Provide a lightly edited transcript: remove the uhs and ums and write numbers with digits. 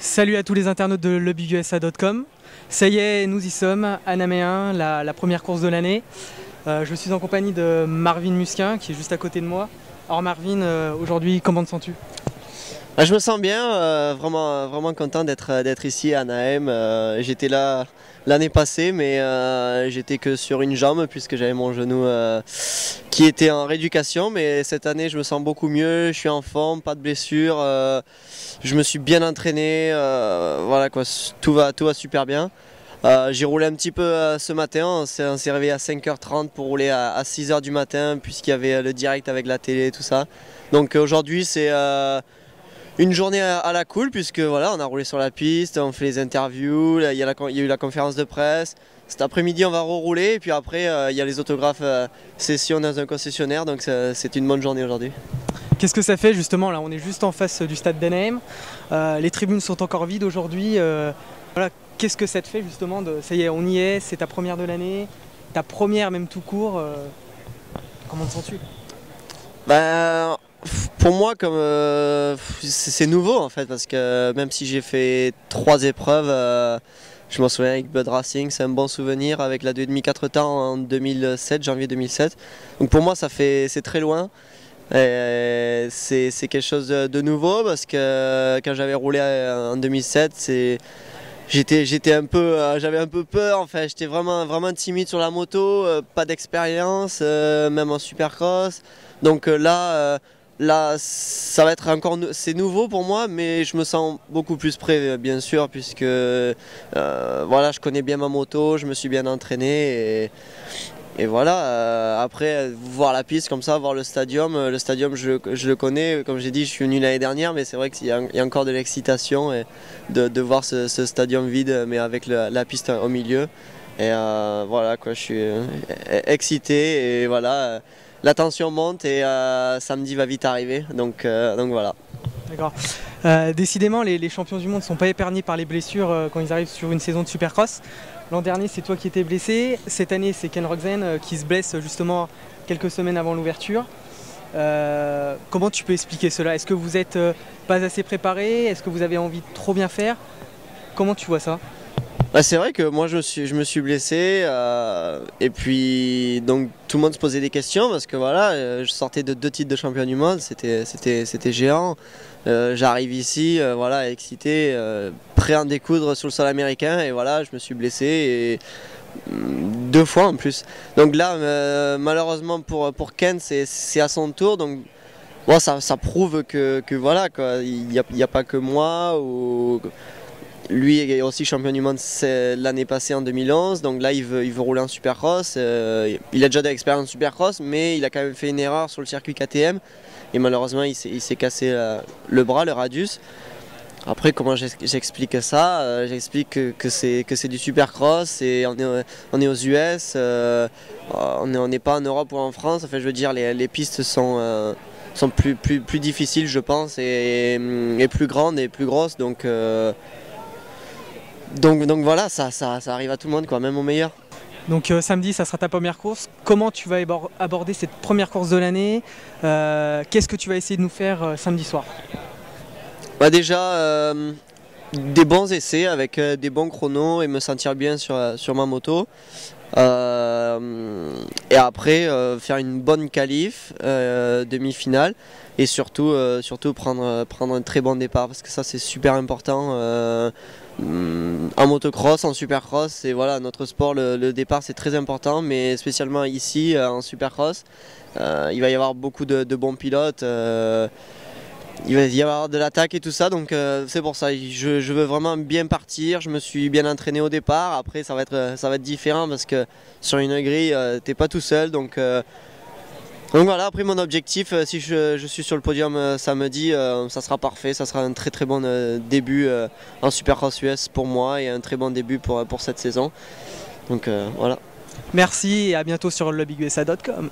Salut à tous les internautes de LeBigUSA.com. Ça y est, nous y sommes, à Naméen, la première course de l'année. Je suis en compagnie de Marvin Musquin qui est juste à côté de moi. Alors Marvin, aujourd'hui, comment te sens-tu? Je me sens bien, vraiment content d'être ici à Naëm. J'étais là l'année passée, mais j'étais que sur une jambe puisque j'avais mon genou qui était en rééducation. Mais cette année, je me sens beaucoup mieux, je suis en forme, pas de blessure. Je me suis bien entraîné, voilà quoi, tout va super bien. J'ai roulé un petit peu ce matin, on s'est réveillé à 5h30 pour rouler à 6h du matin puisqu'il y avait le direct avec la télé et tout ça. Donc aujourd'hui c'est une journée à la cool puisque voilà, on a roulé sur la piste, on fait les interviews, là, il y a eu la conférence de presse. Cet après-midi on va rerouler et puis après il y a les autographes session dans un concessionnaire, donc c'est une bonne journée aujourd'hui. Qu'est-ce que ça fait justement? Là on est juste en face du stade d'Anaheim, les tribunes sont encore vides aujourd'hui. Voilà, qu'est-ce que ça te fait justement ça y est, on y est, c'est ta première de l'année, ta première même tout court, comment te sens-tu? Pour moi, c'est nouveau en fait, parce que même si j'ai fait 3 épreuves, je m'en souviens avec Bud Racing, c'est un bon souvenir avec la 2,5 4 temps en 2007, janvier 2007. Donc pour moi, c'est très loin. C'est quelque chose de nouveau parce que quand j'avais roulé en 2007, j'avais un peu peur en fait. J'étais vraiment timide sur la moto, pas d'expérience, même en supercross. Donc là, ça va être c'est nouveau pour moi, mais je me sens beaucoup plus prêt, bien sûr, puisque voilà, je connais bien ma moto, je me suis bien entraîné et voilà. Après, voir la piste comme ça, voir le stadium je le connais, comme j'ai dit, je suis venu l'année dernière, mais c'est vrai qu'il y a encore de l'excitation et de voir ce stadium vide, mais avec la piste au milieu. Et voilà quoi, je suis excité et voilà. La tension monte et samedi va vite arriver, donc voilà. D'accord. Décidément, les champions du monde ne sont pas épargnés par les blessures quand ils arrivent sur une saison de Supercross. L'an dernier, c'est toi qui étais blessé. Cette année, c'est Ken Roczen qui se blesse justement quelques semaines avant l'ouverture. Comment tu peux expliquer cela? Est-ce que vous n'êtes pas assez préparé? Est-ce que vous avez envie de trop bien faire? Comment tu vois ça? C'est vrai que moi je me suis blessé et puis donc tout le monde se posait des questions parce que voilà, je sortais de 2 titres de champion du monde, c'était géant. J'arrive ici, voilà, excité, prêt à en découdre sur le sol américain et voilà, je me suis blessé et 2 fois en plus. Donc là, malheureusement pour Ken, c'est à son tour, donc bon, ça prouve que voilà quoi, il n'y a pas que moi ou lui est aussi champion du monde l'année passée en 2011, donc là il veut rouler en supercross. Il a déjà de l'expérience en supercross, mais il a quand même fait une erreur sur le circuit KTM et malheureusement il s'est cassé le bras, le radius. Après comment j'explique ça? J'explique que c'est du supercross et on est aux US, on n'est pas en Europe ou en France. Enfin je veux dire les pistes sont plus difficiles je pense et plus grandes et plus grosses donc voilà, ça arrive à tout le monde, quoi, même au meilleur. Donc samedi, ça sera ta première course. Comment tu vas aborder cette première course de l'année? Qu'est-ce que tu vas essayer de nous faire samedi soir? Déjà, des bons essais avec des bons chronos et me sentir bien sur ma moto. Et après, faire une bonne qualif, demi-finale. Et surtout prendre un très bon départ parce que ça c'est super important en motocross, en supercross, et voilà notre sport, le départ c'est très important, mais spécialement ici en supercross, il va y avoir beaucoup de bons pilotes, il va y avoir de l'attaque et tout ça, donc c'est pour ça, je veux vraiment bien partir, je me suis bien entraîné au départ, après ça va être différent parce que sur une grille t'es pas tout seul, donc voilà, après mon objectif, si je suis sur le podium samedi, ça sera parfait, ça sera un très bon début en Supercross US pour moi et un très bon début pour cette saison. Donc voilà. Merci et à bientôt sur LeBigUSA.com.